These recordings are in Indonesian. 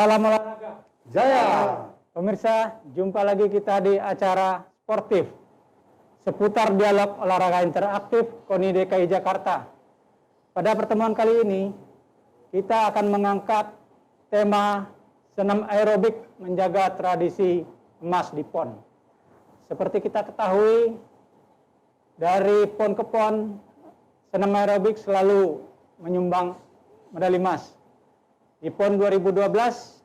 Salam olahraga Jaya. Pemirsa, jumpa lagi kita di acara sportif seputar dialog olahraga interaktif KONI DKI Jakarta. Pada pertemuan kali ini, kita akan mengangkat tema senam aerobik menjaga tradisi emas di PON. Seperti kita ketahui, dari PON ke PON, senam aerobik selalu menyumbang medali emas. Di PON 2012,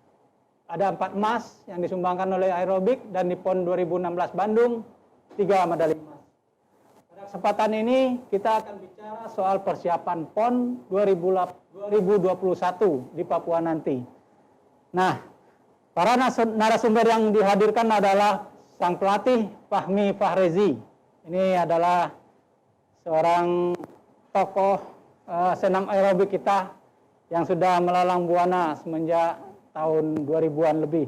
ada 4 emas yang disumbangkan oleh aerobik, dan di PON 2016 Bandung 3 medali emas. Pada kesempatan ini kita akan bicara soal persiapan PON 2021 di Papua nanti. Nah, para narasumber yang dihadirkan adalah sang pelatih Fahmi Fahrezi. Ini adalah seorang tokoh senam aerobik kita yang sudah melalang buana semenjak tahun 2000-an lebih.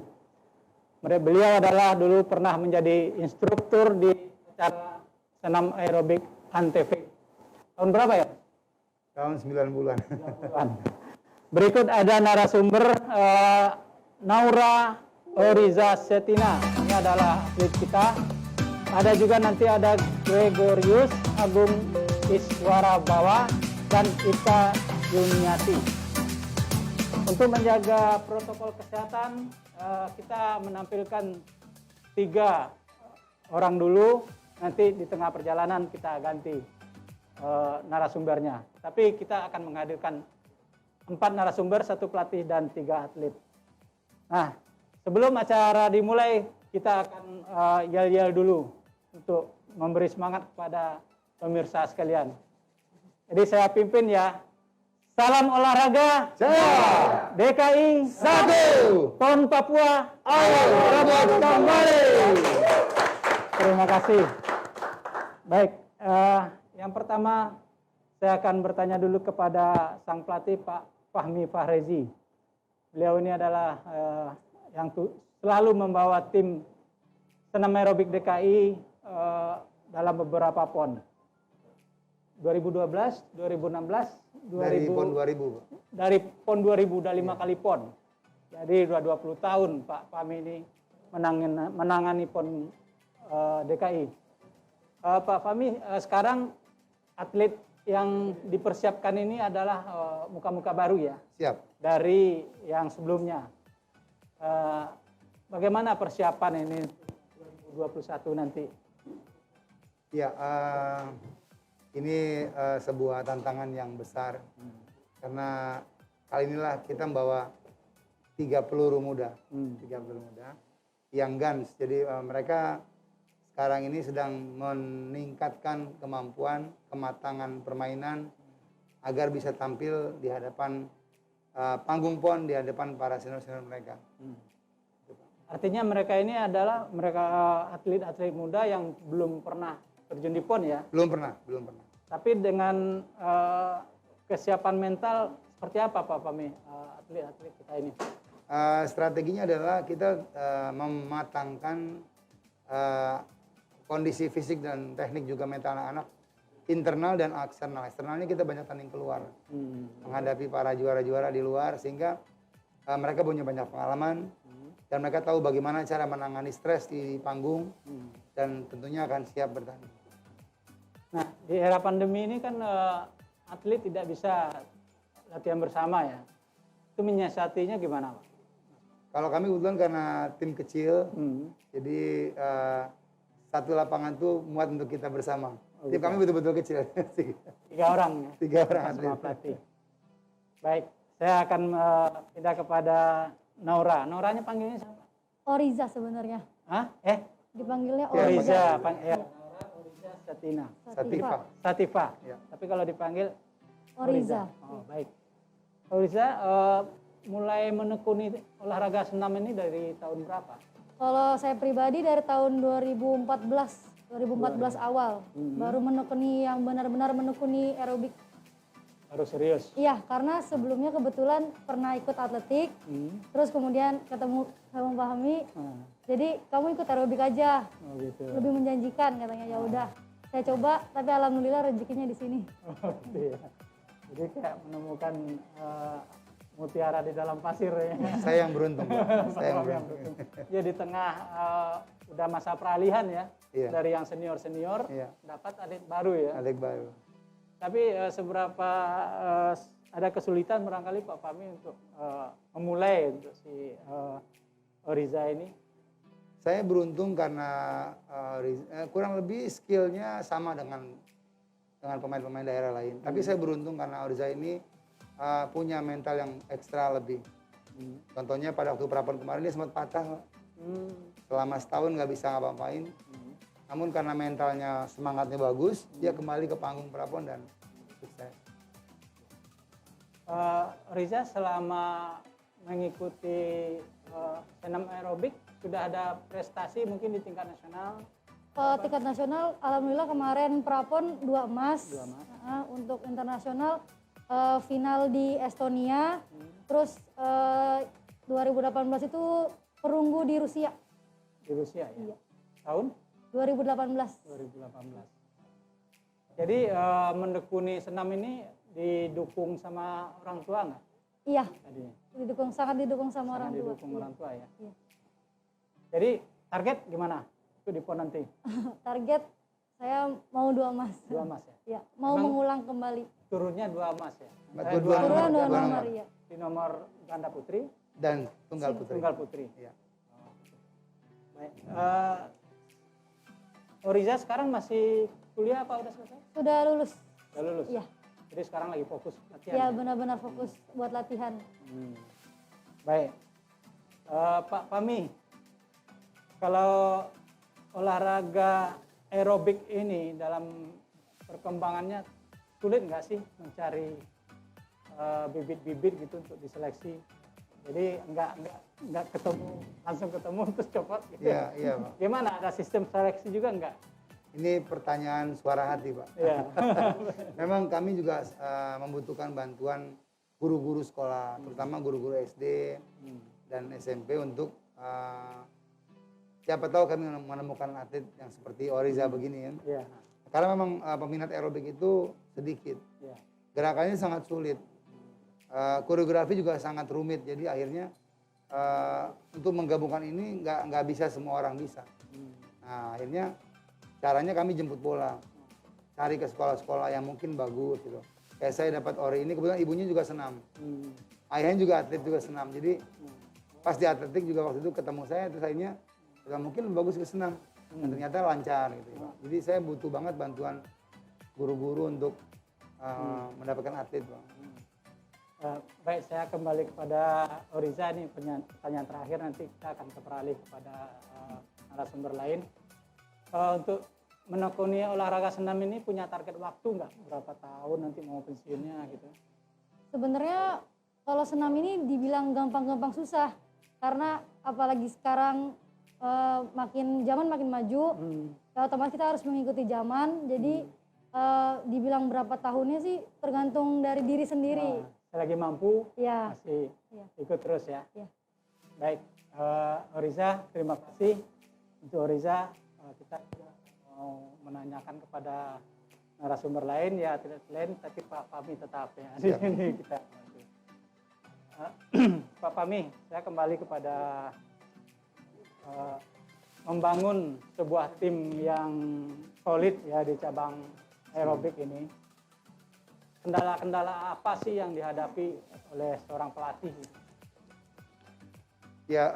Beliau adalah dulu pernah menjadi instruktur di acara senam aerobik Antv. Tahun berapa ya? Tahun 9 bulan. 9 bulan. Berikut ada narasumber Naura Oriza Setina. Ini adalah atlet kita. Ada juga nanti ada Gregorius Agung Iswara Bawa dan Ita Yuniati. Untuk menjaga protokol kesehatan, kita menampilkan 3 orang dulu. Nanti di tengah perjalanan kita ganti narasumbernya. Tapi kita akan menghadirkan 4 narasumber, 1 pelatih, dan 3 atlet. Nah, sebelum acara dimulai, kita akan yel-yel dulu untuk memberi semangat kepada pemirsa sekalian. Jadi saya pimpin ya. Salam olahraga Jaya. DKI 1. PON Papua Ayo rebut kembali. Terima kasih. Baik, yang pertama saya akan bertanya dulu kepada sang pelatih Pak Fahmi Fahrezi. Beliau ini adalah yang selalu membawa tim senam aerobik DKI dalam beberapa PON. 2012, 2016, Dari PON 2000. Dari PON 2000, udah 5 kali PON. Jadi udah 20 tahun Pak Fahmi ini menangani PON DKI. Pak Fahmi, sekarang atlet yang dipersiapkan ini adalah muka-muka baru ya? Siap. Dari yang sebelumnya. Bagaimana persiapan ini 2021 nanti? Ya, ini sebuah tantangan yang besar karena kali inilah kita membawa 3 peluru muda, 3 peluru muda yang guns. Jadi mereka sekarang ini sedang meningkatkan kemampuan, kematangan permainan agar bisa tampil di hadapan panggung PON, di hadapan para senior-senior mereka. Artinya mereka ini adalah atlet-atlet muda yang belum pernah terjun di PON ya? Belum pernah. Tapi dengan kesiapan mental seperti apa Pak Fahmi atlet-atlet kita ini? Strateginya adalah kita mematangkan kondisi fisik dan teknik juga mental anak-anak, internal dan eksternal. Eksternalnya kita banyak tanding keluar, menghadapi para juara-juara di luar, sehingga mereka punya banyak pengalaman dan mereka tahu bagaimana cara menangani stres di panggung dan tentunya akan siap bertanding. Nah, di era pandemi ini kan atlet tidak bisa latihan bersama ya. Itu menyiasatinya gimana Pak? Kalau kami kebetulan karena tim kecil, jadi satu lapangan tuh muat untuk kita bersama. Tim kami betul-betul kecil. 3 orang ya? 3 orang atlet. Sama pelatih. Baik, saya akan pindah kepada Naura. Nauranya panggilnya siapa? Oriza sebenarnya. Hah? Dipanggilnya Oriza. Oriza. Ya. Oriza Setina. Satifah. Ya. Tapi kalau dipanggil Oriza. Oh, baik. Oriza mulai menekuni olahraga senam ini dari tahun berapa? Kalau saya pribadi dari tahun 2014 awal baru menekuni yang benar-benar menekuni aerobik. Baru serius? Iya, karena sebelumnya kebetulan pernah ikut atletik, terus kemudian ketemu sama Pak Fahmi, jadi kamu ikut aerobik aja, Oh, gitu. lebih menjanjikan katanya. Ya udah, saya coba, tapi alhamdulillah rezekinya di sini. Oh, gitu ya. Jadi kayak menemukan mutiara di dalam pasir ya. Saya yang beruntung, Pak. Saya yang Pak Fahmi yang beruntung. beruntung. Ya di tengah udah masa peralihan ya, Iya. dari yang senior Iya. dapat atlet baru ya. Adik baru. Tapi seberapa ada kesulitan barangkali Pak Fahmi untuk memulai untuk si Oriza ini? Saya beruntung karena kurang lebih skillnya sama dengan pemain-pemain daerah lain. Tapi saya beruntung karena Oriza ini punya mental yang ekstra lebih. Contohnya pada waktu prapon kemarin dia sempat patah. Selama setahun nggak bisa ngapa-ngapain. Namun karena mentalnya, semangatnya bagus, dia kembali ke panggung prapon dan sukses. Riza selama mengikuti senam aerobik sudah ada prestasi mungkin di tingkat nasional? Tingkat nasional, alhamdulillah kemarin prapon 2 emas. 2 emas. Untuk internasional final di Estonia. Terus 2018 itu perunggu di Rusia. Di Rusia ya? Iya. Tahun? 2018. 2018. Jadi mendekuni senam ini didukung sama orang tua nggak Iya, tadinya? sangat didukung sama orang tua. Didukung orang tua ya? Iya. Jadi target gimana? Itu di PON nanti? Target saya mau 2 emas. 2 emas ya? Ya, mau Emang mengulang kembali. Turunnya 2 emas ya? Betul, Dua dua Turun nomor. 2 nomor, iya. di nomor ganda putri, Dan tunggal putri. tunggal putri. Iya. Baik. Oriza sekarang masih kuliah apa udah selesai? Sudah lulus. Udah lulus? Iya. Jadi sekarang lagi fokus latihan? Ya, benar-benar fokus buat latihan. Baik. Pak Fahmi, kalau olahraga aerobik ini dalam perkembangannya sulit nggak sih mencari bibit-bibit gitu untuk diseleksi? Jadi nggak ketemu, langsung ketemu terus copot gitu. Iya, iya, Pak. Gimana, ada sistem seleksi juga nggak? Ini pertanyaan suara hati, Pak. Iya. Memang kami juga membutuhkan bantuan guru-guru sekolah, terutama guru-guru SD dan SMP untuk siapa tahu kami menemukan atlet yang seperti Oriza begini kan. Iya. Karena memang peminat aerobik itu sedikit, Iya. gerakannya sangat sulit, koreografi juga sangat rumit. Jadi akhirnya untuk menggabungkan ini nggak bisa semua orang bisa. Nah akhirnya caranya kami jemput bola, cari ke sekolah-sekolah yang mungkin bagus gitu. Kayak saya dapat Ori ini, kebetulan ibunya juga senam, ayahnya juga atlet juga senam. Jadi pas di atletik juga waktu itu ketemu saya, terus akhirnya ya mungkin bagus ke senam. Dan ternyata lancar gitu ya. Jadi saya butuh banget bantuan guru-guru untuk mendapatkan atlet, Bang. Baik, saya kembali kepada Oriza nih, pertanyaan terakhir, nanti kita akan beralih kepada narasumber lain. Untuk menekuni olahraga senam ini punya target waktu nggak? Berapa tahun nanti mau pensiunnya gitu? Sebenarnya kalau senam ini dibilang gampang-gampang susah. Karena apalagi sekarang zaman makin maju, ya otomatis kita harus mengikuti zaman. Jadi dibilang berapa tahunnya sih tergantung dari diri sendiri. Selagi mampu, Ya, masih ya. ikut terus ya. Ya. Baik, Oriza, terima kasih. Untuk Oriza, kita juga mau menanyakan kepada narasumber lain, ya tidak lain, tapi Pak Fahmi tetap ya. Di sini kita. Pak Fahmi, saya kembali kepada membangun sebuah tim yang solid ya di cabang aerobik ini. Kendala-kendala apa sih yang dihadapi oleh seorang pelatih? Ya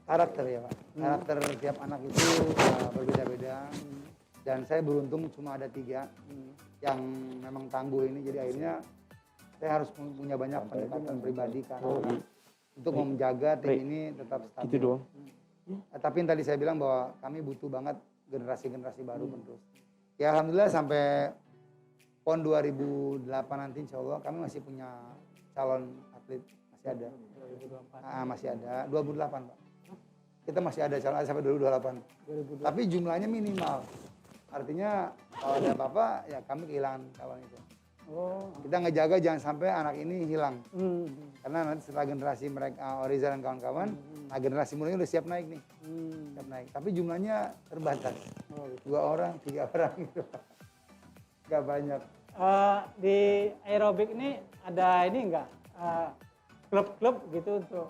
karakter ya Pak, karakter tiap anak itu berbeda-beda. Dan saya beruntung cuma ada 3 yang memang tangguh ini, jadi akhirnya saya harus punya banyak pendekatan pribadi kan untuk menjaga tim ini tetap stabil. Gitu doang. Tapi yang tadi saya bilang bahwa kami butuh banget generasi-generasi baru penerus. Ya alhamdulillah sampai PON 2008 nanti insya Allah kami masih punya calon atlet, masih ada. 2024. Masih ada, 2008 Pak. Kita masih ada calon atlet sampai 2028. 2024. Tapi jumlahnya minimal. Artinya kalau ada apa-apa ya kami kehilangan calon itu. Oh. Kita ngejaga jangan sampai anak ini hilang. Karena nanti setelah generasi mereka, Oriza dan kawan-kawan, nah generasi mudanya udah siap naik nih. Siap naik. Tapi jumlahnya terbatas. Oh, gitu. 2 orang, 3 orang gitu. Gak banyak. di aerobik ini ada ini enggak klub-klub gitu untuk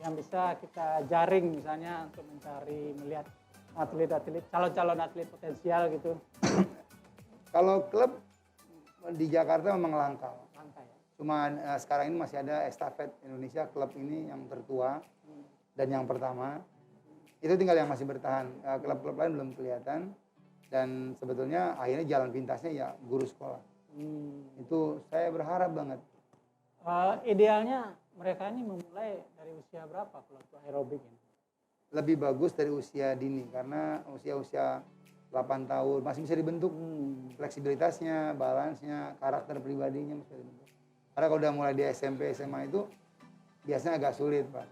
yang bisa kita jaring misalnya untuk mencari melihat atlet-atlet calon-calon atlet potensial gitu. Kalau klub di Jakarta memang langka. Langka ya. Cuma sekarang ini masih ada Estafet Indonesia, klub ini yang tertua dan yang pertama. Itu tinggal yang masih bertahan. Klub-klub lain belum kelihatan. Dan sebetulnya akhirnya jalan pintasnya ya guru sekolah. Itu saya berharap banget. Idealnya mereka ini memulai dari usia berapa kalau untuk aerobik ini? Lebih bagus dari usia dini karena usia-usia 8 tahun masih bisa dibentuk fleksibilitasnya, balansnya, karakter pribadinya masih bisa dibentuk. Karena kalau udah mulai di SMP, SMA itu biasanya agak sulit, Pak.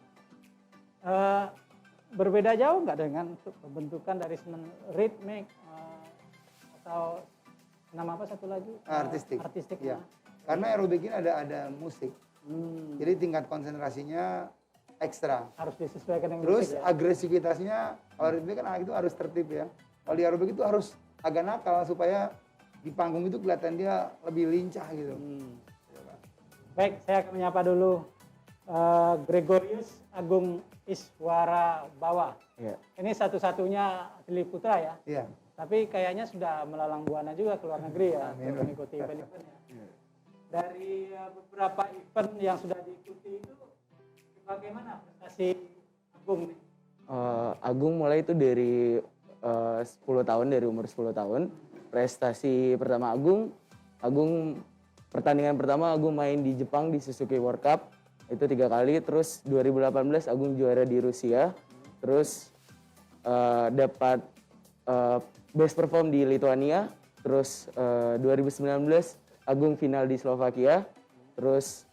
Berbeda jauh nggak dengan pembentukan dari seni ritmik atau nama apa satu lagi? Artistik. Artistik. Ya. Karena aerobik ini ada musik. Jadi tingkat konsentrasinya ekstra. Harus disesuaikan dengan Terus musik ya. agresivitasnya, kalau ritmik kan anak itu harus tertib ya. Kalau di aerobik itu harus agak nakal supaya di panggung itu kelihatan dia lebih lincah gitu. Baik, saya akan menyapa dulu Gregorius Agung Iswara Bawa. Iya. Ini satu-satunya atlet putra ya. Iya. Tapi kayaknya sudah melalang buana juga ke luar negeri ya untuk mengikuti event-event ya. Dari beberapa event yang sudah diikuti itu bagaimana prestasi Agung nih? Agung mulai itu dari 10 tahun, dari umur 10 tahun. Prestasi pertama Agung pertandingan pertama Agung main di Jepang di Suzuki World Cup. Itu 3 kali, terus 2018 Agung juara di Rusia. Terus dapat best perform di Lithuania. Terus 2019 Agung final di Slovakia. Terus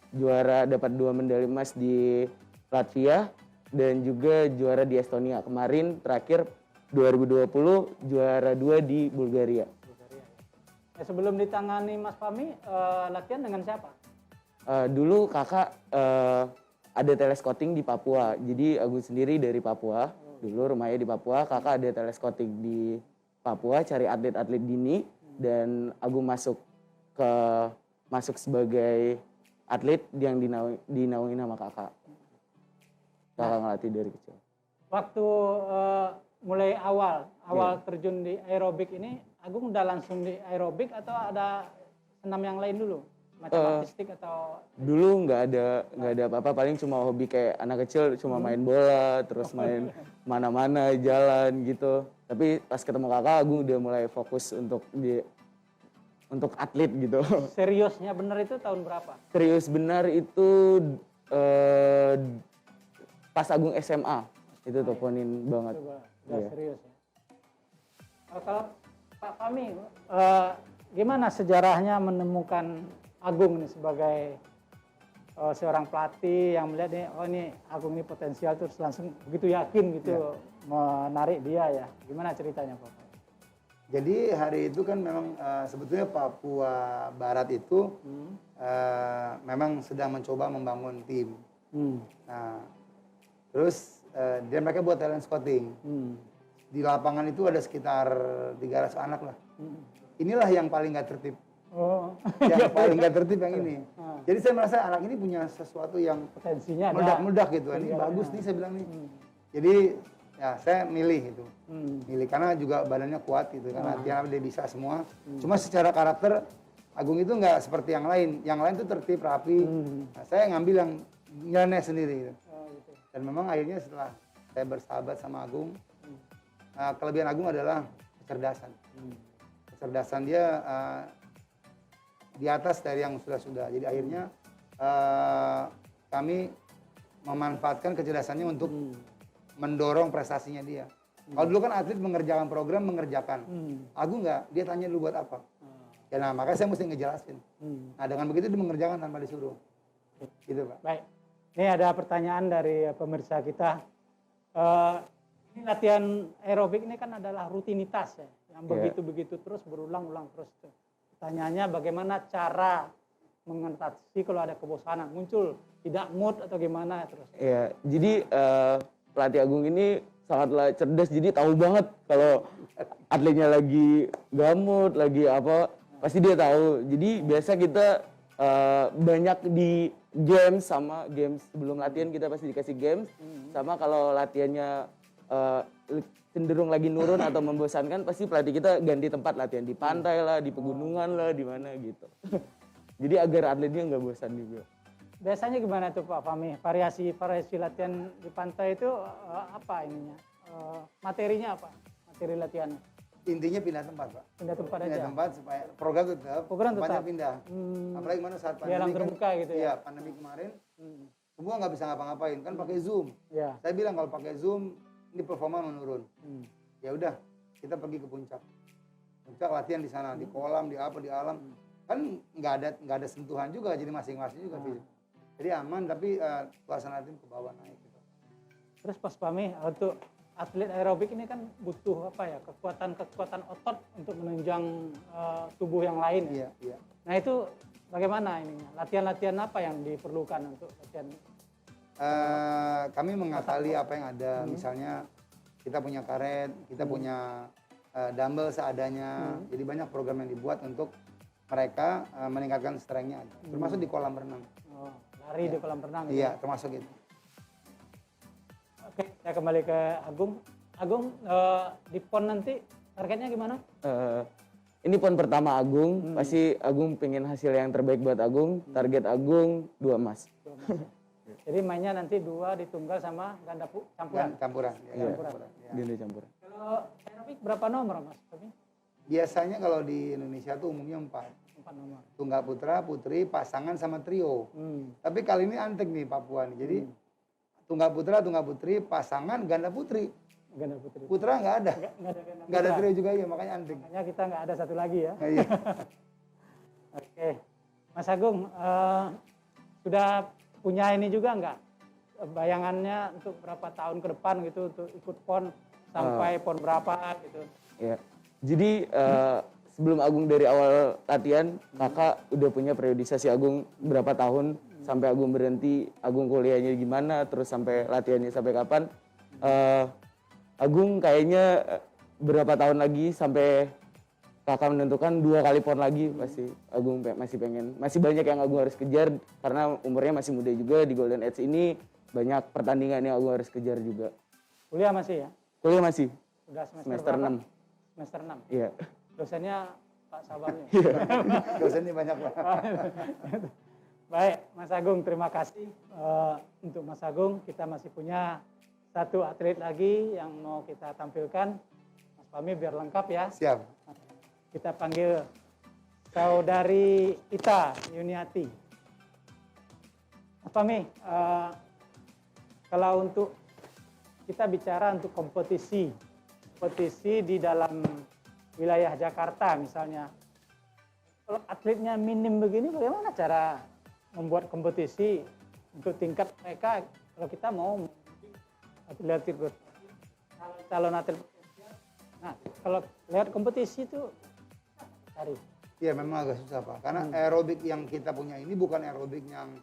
dapat 2 medali emas di Latvia dan juga juara di Estonia. Kemarin terakhir 2020 juara 2 di Bulgaria. Ya, sebelum ditangani Mas Fahmi, latihan dengan siapa? Dulu kakak ada telescouting di Papua. Jadi Agung sendiri dari Papua. Dulu rumahnya di Papua, kakak ada telescouting di Papua cari atlet-atlet dini dan Agung masuk sebagai atlet yang dinaungi nama kakak. Kakak ngelatih dari kecil. Waktu mulai awal terjun di aerobik ini, Agung udah langsung di aerobik atau ada senam yang lain dulu? Macam artistik atau? Dulu nggak ada apa-apa, paling cuma hobi kayak anak kecil, cuma main bola, terus main mana-mana, jalan gitu. Tapi pas ketemu kakak, Agung udah mulai fokus untuk atlet gitu. Seriusnya bener itu tahun berapa? Serius benar itu pas Agung SMA, itu teleponin banget. Udah Iya. serius ya. Kalau Pak Fahmi, gimana sejarahnya menemukan Agung nih sebagai seorang pelatih yang melihat nih, oh ini Agung ini potensial, terus langsung begitu yakin gitu menarik dia ya. Gimana ceritanya Pak? Jadi hari itu kan memang sebetulnya Papua Barat itu memang sedang mencoba membangun tim. Nah, terus mereka buat talent scouting. Di lapangan itu ada sekitar 300 anak lah. Inilah yang paling nggak tertib. Oh, Yang paling nggak tertib yang ini. Jadi saya merasa anak ini punya sesuatu yang potensinya ada. meledak-meledak gitu. Ini bagus nih saya bilang nih. Jadi ya saya milih itu. Milih karena juga badannya kuat gitu kan. Latihan dia bisa semua. Cuma secara karakter Agung itu nggak seperti yang lain. Yang lain tuh tertib, rapi. Nah, saya ngambil yang nyeleneh sendiri gitu. Gitu. Dan memang akhirnya setelah saya bersahabat sama Agung, kelebihan Agung adalah kecerdasan. Kecerdasan dia di atas dari yang sudah-sudah. Jadi akhirnya kami memanfaatkan kecerdasannya untuk mendorong prestasinya dia. Kalau dulu kan atlet mengerjakan program, mengerjakan. Agung nggak, dia tanya dulu buat apa. Ya nah makanya saya mesti ngejelasin. Nah dengan begitu dia mengerjakan tanpa disuruh. Gitu Pak. Baik, ini ada pertanyaan dari pemirsa kita. Ini latihan aerobik ini kan adalah rutinitas ya, yang begitu-begitu terus berulang-ulang terus. Pertanyaannya bagaimana cara mengatasi kalau ada kebosanan, muncul tidak mood atau gimana terus? Iya, jadi pelatih Agung ini sangatlah cerdas, jadi tahu banget kalau atletnya lagi gamut, lagi apa. pasti dia tahu. Jadi biasa kita banyak di games, sama games sebelum latihan kita pasti dikasih games. Sama kalau latihannya cenderung lagi nurun atau membosankan, pasti pelatih kita ganti tempat latihan di pantai lah, di pegunungan lah, di mana gitu. Jadi agar atletnya nggak bosan juga. Biasanya gimana tuh Pak Fahmi? Variasi latihan di pantai itu apa ininya? Materinya apa? Materi latihannya? Intinya pindah tempat, Pak. Pindah tempat Pindah aja. tempat supaya program tetap, Program tempatnya tetap. pindah. Apalagi mana saat Di pandemi alam kan, terbuka gitu ya? Iya, pandemi kemarin semua nggak bisa ngapa-ngapain kan pakai Zoom. Ya. Saya bilang kalau pakai Zoom ini performa menurun. Ya udah, kita pergi ke puncak. Puncak latihan di sana, di kolam, di apa, di alam. Kan nggak ada sentuhan juga, jadi masing-masing juga fisik. Jadi aman, tapi suasana tim ke bawah naik. Gitu. Terus Pak Fahmi, untuk atlet aerobik ini kan butuh apa ya, kekuatan otot untuk menunjang tubuh yang lain. Ya? Iya, iya. Nah itu bagaimana ininya? Latihan-latihan apa yang diperlukan untuk latihan? Kami mengakali apa yang ada. Misalnya kita punya karet, kita punya dumbbell seadanya. Jadi banyak program yang dibuat untuk mereka meningkatkan strength-nya. Termasuk di kolam renang. Oh, lari di kolam renang. Gitu. Iya, termasuk itu. Oke, saya kembali ke Agung. Agung, di PON nanti targetnya gimana? Ini PON pertama Agung, pasti Agung pengen hasil yang terbaik buat Agung. Target Agung 2 emas. Jadi mainnya nanti 2 di tunggal sama ganda campuran. Campuran. Ya, Iya, campuran. Ya. ganda campuran. Kalau aerobik berapa nomor Mas? Biasanya kalau di Indonesia tuh umumnya 4. 4 nomor. Tunggal putra, putri, pasangan sama trio. Tapi kali ini antek nih Papua nih. Jadi tunggal putra, tunggal putri, pasangan, ganda putri. Ganda putri. Putra nggak ada. Nggak ada ganda Nggak ada putra. trio juga ya, makanya antek. Makanya kita nggak ada satu lagi ya. Iya. Oke, Mas Agung, sudah punya ini juga nggak bayangannya untuk berapa tahun ke depan gitu untuk ikut PON sampai PON berapa gitu? Ya. Jadi sebelum Agung dari awal latihan, kakak udah punya periodisasi Agung berapa tahun sampai Agung berhenti, Agung kuliahnya gimana, terus sampai latihannya sampai kapan. Agung kayaknya berapa tahun lagi sampai kakak menentukan 2 kali PON lagi, pasti Agung masih banyak yang Agung harus kejar karena umurnya masih muda juga. Di Golden Age ini banyak pertandingan yang Agung harus kejar juga. Kuliah masih ya? Kuliah masih Udah semester berapa? 6. Semester 6. Iya. Dosennya Pak Sabarnya. Dosen ini banyak lah. Baik, Mas Agung, terima kasih. Untuk Mas Agung, kita masih punya 1 atlet lagi yang mau kita tampilkan. Mas Fahmi biar lengkap ya. Siap. Kita panggil Saudari Ita Yuniati. Mas Fahmi, kalau untuk kita bicara untuk kompetisi di dalam wilayah Jakarta misalnya, kalau atletnya minim begini, bagaimana cara membuat kompetisi untuk tingkat mereka kalau kita mau atlet calon atlet. Nah, kalau lihat kompetisi itu cari. Iya memang agak susah Pak, karena aerobik yang kita punya ini bukan aerobik yang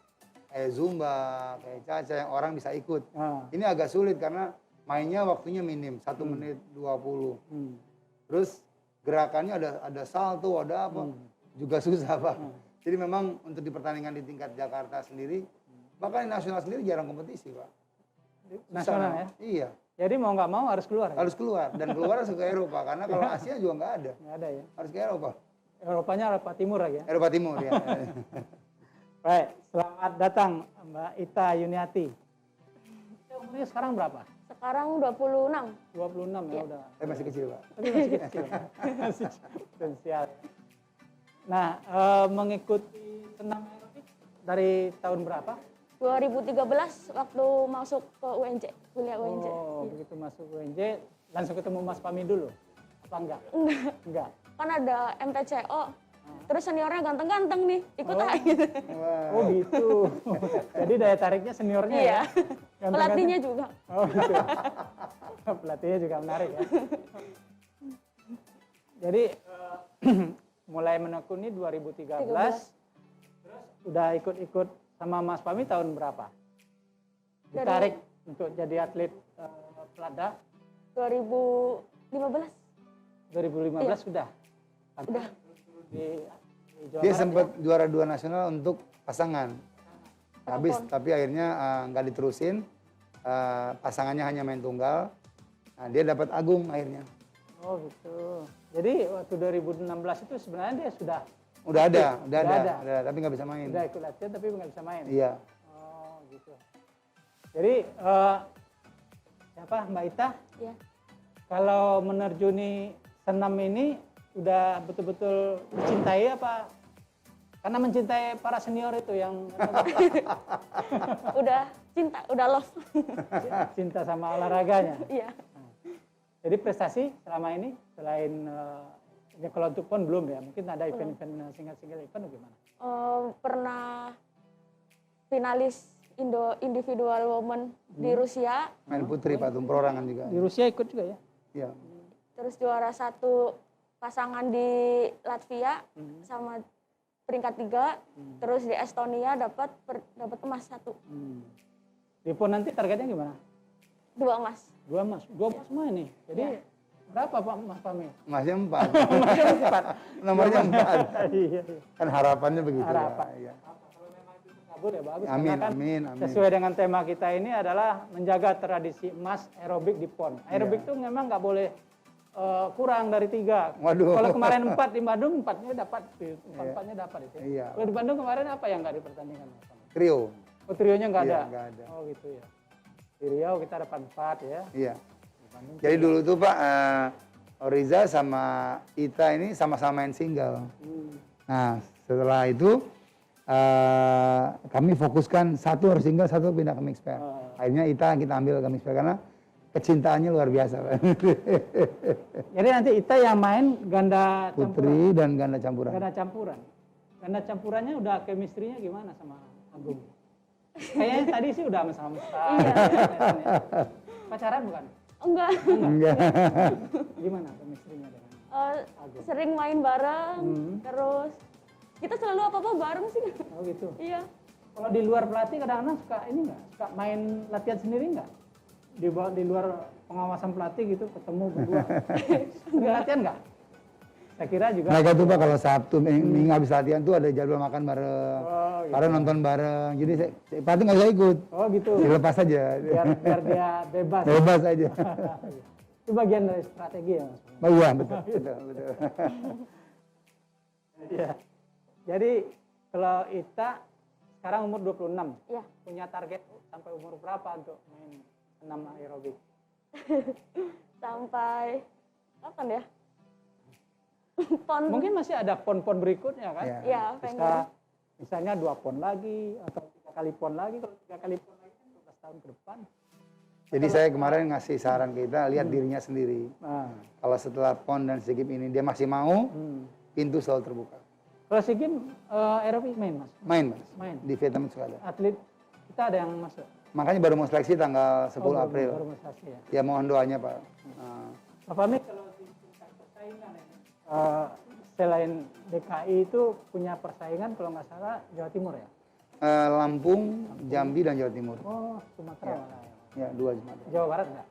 kayak Zumba, kayak Caca yang orang bisa ikut. Ini agak sulit karena mainnya waktunya minim, 1 menit 20. Terus gerakannya ada salto, ada apa, juga susah Pak. Jadi memang untuk di pertandingan di tingkat Jakarta sendiri, bahkan di nasional sendiri jarang kompetisi Pak. Nasional ya? Iya. Jadi mau nggak mau harus keluar. Harus keluar, dan keluar harus ke Eropa, karena kalau Asia juga nggak ada. Nggak ada ya? Harus ke Eropa. Eropanya Eropa Timur lagi ya? Eropa Timur ya. Baik, selamat datang Mbak Ita Yuniati. Umurnya sekarang berapa? Sekarang 26. 26 ya udah. Saya masih kecil Pak. Tapi masih kecil. Masih potensial. Nah, mengikuti senam aerobik dari tahun berapa? 2013 waktu masuk ke UNJ, kuliah UNJ. Oh, begitu masuk UNJ, langsung ketemu Mas Fahmi dulu? Apa enggak? Enggak. Kan ada MTCO, terus seniornya ganteng-ganteng nih, ikut aja gitu. Oh gitu. Jadi daya tariknya seniornya Iya. ya? Pelatihnya juga. Oh gitu. Pelatihnya juga menarik ya. Jadi mulai menekuni 2013, terus udah ikut-ikut sama Mas Fahmi tahun berapa? Ditarik untuk jadi atlet pelada? 2015. 2015 sudah? Udah. di Jawa Dia Barat sempat juara 2 nasional untuk pasangan. Habis, tapi akhirnya nggak diterusin. Pasangannya hanya main tunggal. Nah, dia dapat Agung akhirnya. ya? Oh gitu. Jadi waktu 2016 itu sebenarnya dia sudah Udah ada, tapi nggak bisa main. ikut latihan tapi nggak bisa main. Iya. Oh gitu. Jadi siapa Mbak Ita? Iya. Kalau menerjuni senam ini udah betul-betul mencintai apa? Karena mencintai para senior itu yang Udah cinta, udah love. cinta sama olahraganya. Iya. Jadi prestasi selama ini selain ya kalau untuk PON belum ya, mungkin ada event-event single-single event atau gimana? Pernah finalis individual woman di Rusia, Main putri patung perorangan juga. Di Rusia ikut juga ya? Iya. terus juara 1 pasangan di Latvia sama peringkat 3, terus di Estonia dapat emas 1. Di PON nanti targetnya gimana? 2 emas. 2 emas semua ini. Jadi berapa Pak Mas Fahmi? Masih 4. Masih 4. Nomornya 4. Iya. Kan harapannya begitu. Harapan. Ya. Kabur ya bagus. Amin, Karena kan amin. sesuai dengan tema kita ini adalah menjaga tradisi emas aerobik di PON. Aerobik itu memang nggak boleh kurang dari 3. Waduh. Kalau kemarin 4 di Bandung, 4-nya dapat. 4-4-nya dapat itu. Iya. Kalau di Bandung kemarin apa yang nggak dipertandingkan? Mas Fahmi? Trio. Oh, trionya nggak Iya, ada? nggak ada. Oh gitu ya. Di Riau kita dapat 4 ya. Iya. Jadi dulu tuh Pak, Riza sama Ita ini sama-sama main single. Nah setelah itu kami fokuskan satu harus single, satu pindah ke mixed pair. Akhirnya Ita kita ambil ke mixed pair karena kecintaannya luar biasa. Pak. Jadi nanti Ita yang main ganda campuran. Putri dan ganda campuran. Ganda campuran. Ganda campurannya udah chemistry-nya gimana sama Agung? Kayaknya tadi sih udah mesra-mesra. Pacaran bukan? Enggak. Enggak. Gimana chemistry-nya dengan Sering main bareng, terus kita selalu apa-apa bareng sih. Oh gitu. Iya. Kalau di luar pelatih kadang-kadang suka ini nggak? Suka main latihan sendiri nggak? Di luar pengawasan pelatih gitu ketemu berdua. Sering latihan nggak? Saya kira juga. Mereka tuh Pak kalau Sabtu minggu habis latihan tuh ada jadwal makan bareng. Oh, gitu. Bareng nonton bareng. Jadi pelatih nggak usah ikut. Oh gitu. Dilepas aja. Biar dia bebas. Bebas aja. Itu bagian dari strategi ya Mas. Oh iya betul. Betul. Iya. Jadi kalau Ita sekarang umur 26. Iya. Punya target sampai umur berapa untuk main senam aerobik? Sampai kapan ya? PON. Mungkin masih ada pon-pon berikutnya kan? Iya. Iya, Bisa pengen. misalnya 2 pon lagi atau 3 kali pon lagi. Kalau 3 kali pon lagi kan 12 tahun ke depan. Jadi saya kemarin ngasih saran ke kita lihat dirinya sendiri. Nah, Kalau setelah PON dan SEA Games ini dia masih mau, pintu selalu terbuka. kalau SEA Games aerobik main Mas? Main Mas. Main. Di Vietnam juga ada. Atlet kita ada yang masuk. Makanya baru mau seleksi tanggal 10 April. Baru masuk ya. Ya mohon doanya Pak. Nah, Pak Fahmi kalau di tingkat persaingan ya, selain DKI itu punya persaingan kalau nggak salah Jawa Timur ya? Lampung, Jambi dan Jawa Timur. Oh, Sumatera malah ya. Ya 2 Sumatera. Jawa Barat nggak?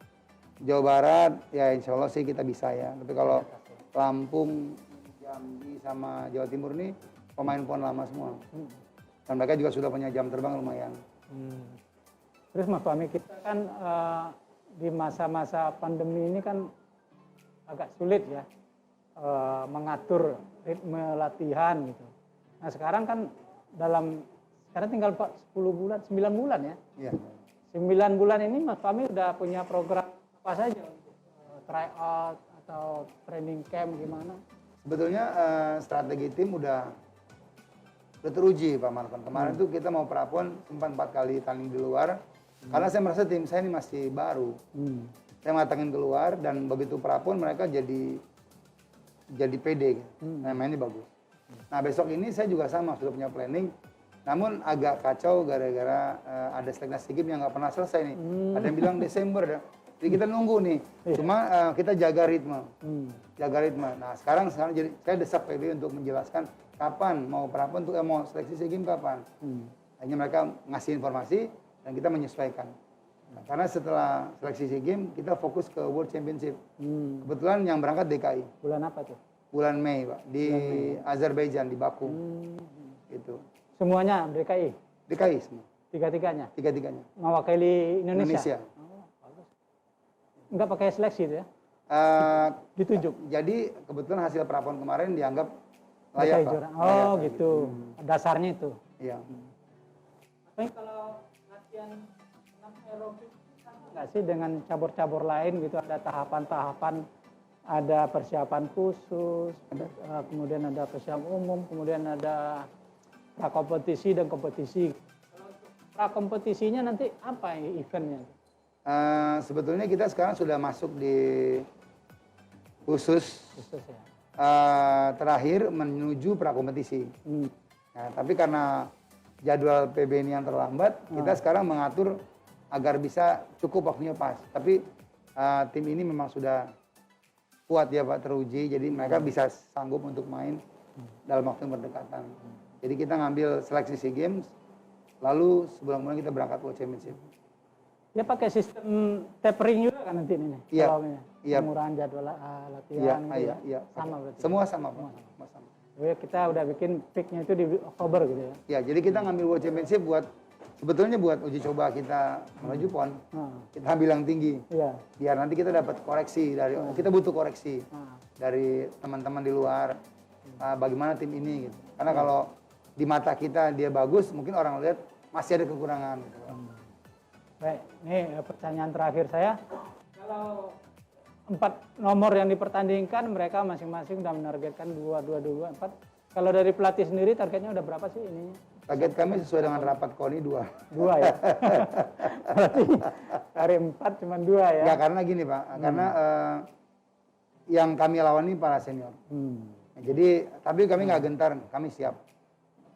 Jawa Barat ya insya Allah sih kita bisa ya. Tapi kalau Lampung, Jambi sama Jawa Timur ini pemain PON lama semua. Dan mereka juga sudah punya jam terbang lumayan. Terus Mas Fahmi kita kan di masa-masa pandemi ini kan agak sulit ya mengatur ritme latihan gitu. Nah sekarang kan sekarang tinggal 10 bulan, 9 bulan ya. Iya. 9 bulan ini Mas Fahmi udah punya program apa saja untuk tryout atau training camp gimana? Sebetulnya strategi tim udah teruji Pak Markon. Kemarin tuh kita mau prapon sempat 4 kali tanding di luar. Karena saya merasa tim saya ini masih baru. Saya mengatakan keluar dan begitu prapon mereka jadi pede. Nah, mainnya bagus. Nah besok ini saya juga sama sudah punya planning. Namun agak kacau gara-gara ada seleksi SEA Games yang nggak pernah selesai nih. Ada yang bilang Desember. Jadi kita nunggu nih. Cuma kita jaga ritme. Jaga ritme. Nah sekarang jadi saya desak PB untuk menjelaskan kapan mau prapon untuk mau seleksi SEA Games kapan. Hanya mereka ngasih informasi dan kita menyesuaikan. Nah, karena setelah seleksi SEA Games kita fokus ke World Championship. Kebetulan yang berangkat DKI. Bulan apa tuh? bulan Mei, Pak, di Azerbaijan, di Baku. Itu. Semuanya DKI, DKI semua, tiga-tiganya tiga-tiganya. mewakili Indonesia. Indonesia. Enggak pakai seleksi itu ya? Ditunjuk. Jadi kebetulan hasil prapon kemarin dianggap DKI layak, Pak. juara. Layak, Oh Pak, gitu. Dasarnya itu. Iya. Tapi kalau latihan senam aerobik sama nggak sih dengan cabur-cabur lain gitu, ada tahapan-tahapan, ada persiapan khusus, kemudian ada persiapan umum, kemudian ada prakompetisi dan kompetisi. Kalau untuk prakompetisinya nanti apa eventnya? Sebetulnya kita sekarang sudah masuk di khusus Khusus ya. terakhir menuju prakompetisi. Nah, tapi karena jadwal PB ini yang terlambat, kita sekarang mengatur agar bisa cukup waktunya pas. Tapi tim ini memang sudah kuat ya Pak, teruji, jadi mereka bisa sanggup untuk main dalam waktu yang berdekatan. Jadi kita ngambil seleksi SEA Games, lalu sebulan-bulan kita berangkat World Championship. Ya pakai sistem tapering juga kan nanti ini? Iya. Kalau ini, Iya. pengurangan jadwal latihan Iya, gitu iya, ya? iya. Sama berarti? Semua sama Pak. Semua sama. Ya, kita udah bikin peaknya itu di Oktober gitu ya? Ya, jadi kita ngambil World Championship sebetulnya buat uji coba kita menuju PON. Kita ambil yang tinggi. Iya. Biar nanti kita dapat koreksi kita butuh koreksi dari teman-teman di luar bagaimana tim ini gitu. Karena kalau di mata kita dia bagus, mungkin orang lihat masih ada kekurangan gitu. Baik, ini pertanyaan terakhir saya. Kalau 4 nomor yang dipertandingkan, mereka masing-masing sudah menargetkan 2, 4. Kalau dari pelatih sendiri targetnya udah berapa sih ini? Target kami sesuai dengan rapat KONI 2. 2 ya? Berarti dari 4 cuma 2 ya? Ya karena gini Pak, karena yang kami lawan ini para senior. Jadi, tapi kami nggak gentar, kami siap.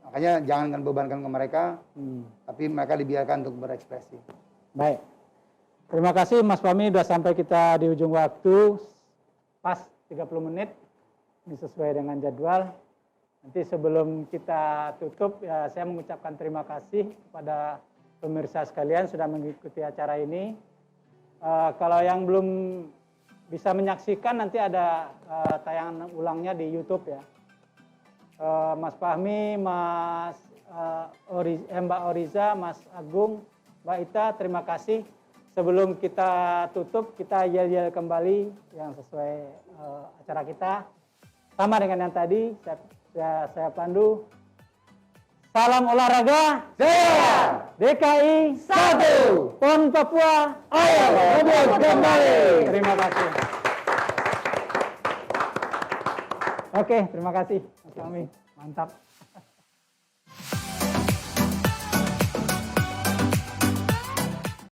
Makanya jangan bebankan ke mereka, tapi mereka dibiarkan untuk berekspresi. Baik. Terima kasih Mas Fahmi, sudah sampai kita di ujung waktu. Pas 30 menit, ini sesuai dengan jadwal. Nanti sebelum kita tutup, ya saya mengucapkan terima kasih kepada pemirsa sekalian sudah mengikuti acara ini. Kalau yang belum bisa menyaksikan, nanti ada tayangan ulangnya di YouTube ya. Mas Fahmi, Mbak Oriza, Mas Agung, Mbak Ita, terima kasih. Sebelum kita tutup, kita yel-yel kembali yang sesuai acara kita. Sama dengan yang tadi, saya pandu. Salam olahraga, Jaya! DKI 1! PON Papua, Ayo rebut kembali! Terima kasih. Oke, terima kasih Mas Fahmi. Mantap.